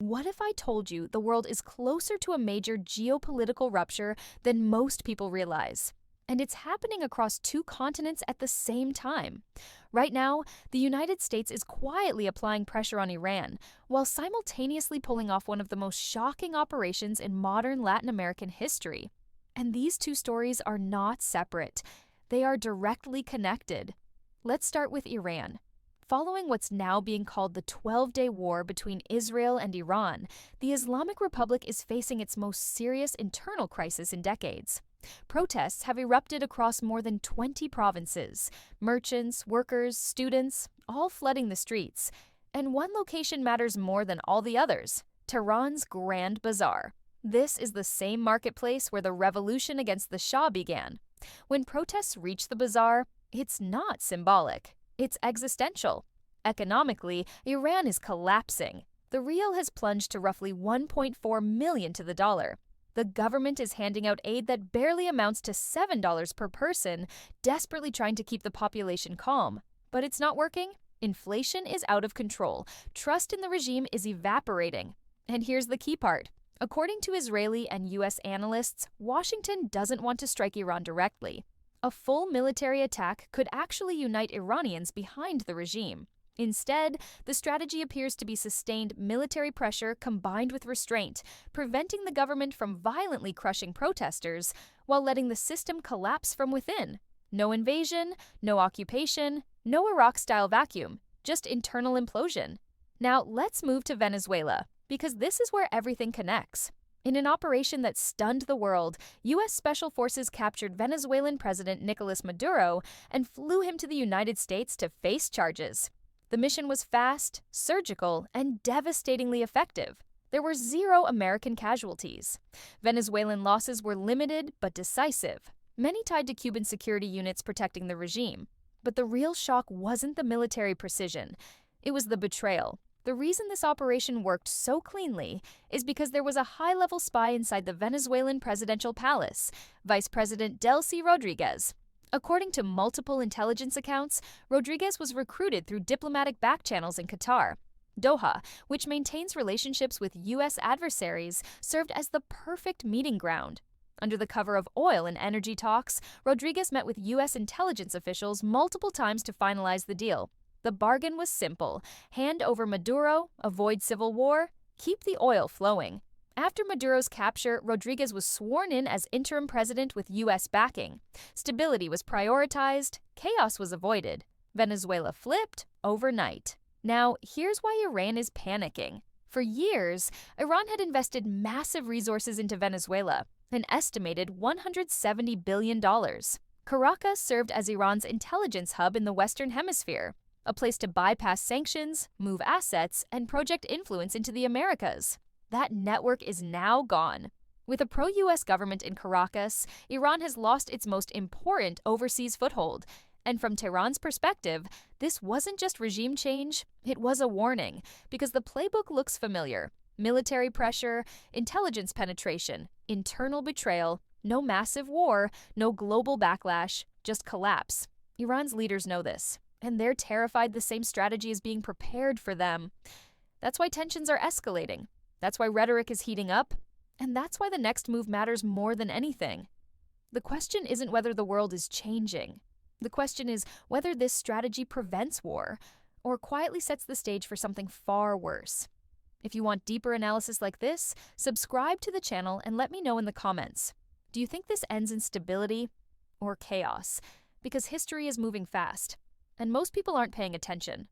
What if I told you the world is closer to a major geopolitical rupture than most people realize? And it's happening across two continents at the same time. Right now, the United States is quietly applying pressure on Iran, while simultaneously pulling off one of the most shocking operations in modern Latin American history. And these two stories are not separate. They are directly connected. Let's start with Iran. Following what's now being called the 12-day war between Israel and Iran, the Islamic Republic is facing its most serious internal crisis in decades. Protests have erupted across more than 20 provinces. Merchants, workers, students, all flooding the streets. And one location matters more than all the others: Tehran's Grand Bazaar. This is the same marketplace where the revolution against the Shah began. When protests reach the bazaar, it's not symbolic. It's existential. Economically, Iran is collapsing. The rial has plunged to roughly 1.4 million to the dollar. The government is handing out aid that barely amounts to $7 per person, desperately trying to keep the population calm. But it's not working. Inflation is out of control. Trust in the regime is evaporating. And here's the key part. According to Israeli and U.S. analysts, Washington doesn't want to strike Iran directly. A full military attack could actually unite Iranians behind the regime. Instead, the strategy appears to be sustained military pressure combined with restraint, preventing the government from violently crushing protesters while letting the system collapse from within. No invasion, no occupation, no Iraq-style vacuum, just internal implosion. Now let's move to Venezuela, because this is where everything connects. In an operation that stunned the world, U.S. Special Forces captured Venezuelan President Nicolas Maduro and flew him to the United States to face charges. The mission was fast, surgical, and devastatingly effective. There were 0 American casualties. Venezuelan losses were limited but decisive, many tied to Cuban security units protecting the regime. But the real shock wasn't the military precision. It was the betrayal. The reason this operation worked so cleanly is because there was a high-level spy inside the Venezuelan presidential palace, Vice President Delcy Rodriguez. According to multiple intelligence accounts, Rodriguez was recruited through diplomatic back channels in Qatar. Doha, which maintains relationships with U.S. adversaries, served as the perfect meeting ground. Under the cover of oil and energy talks, Rodriguez met with U.S. intelligence officials multiple times to finalize the deal. The bargain was simple: hand over Maduro, avoid civil war, keep the oil flowing. After Maduro's capture, Rodriguez was sworn in as interim president with U.S. backing. Stability was prioritized, chaos was avoided. Venezuela flipped overnight. Now, here's why Iran is panicking. For years, Iran had invested massive resources into Venezuela, an estimated $170 billion. Caracas served as Iran's intelligence hub in the Western Hemisphere, a place to bypass sanctions, move assets, and project influence into the Americas. That network is now gone. With a pro-U.S. government in Caracas, Iran has lost its most important overseas foothold. And from Tehran's perspective, this wasn't just regime change, it was a warning, because the playbook looks familiar. Military pressure, intelligence penetration, internal betrayal, no massive war, no global backlash, just collapse. Iran's leaders know this, and they're terrified the same strategy is being prepared for them. That's why tensions are escalating. That's why rhetoric is heating up. And that's why the next move matters more than anything. The question isn't whether the world is changing. The question is whether this strategy prevents war or quietly sets the stage for something far worse. If you want deeper analysis like this, subscribe to the channel and let me know in the comments. Do you think this ends in stability or chaos? Because history is moving fast, and most people aren't paying attention.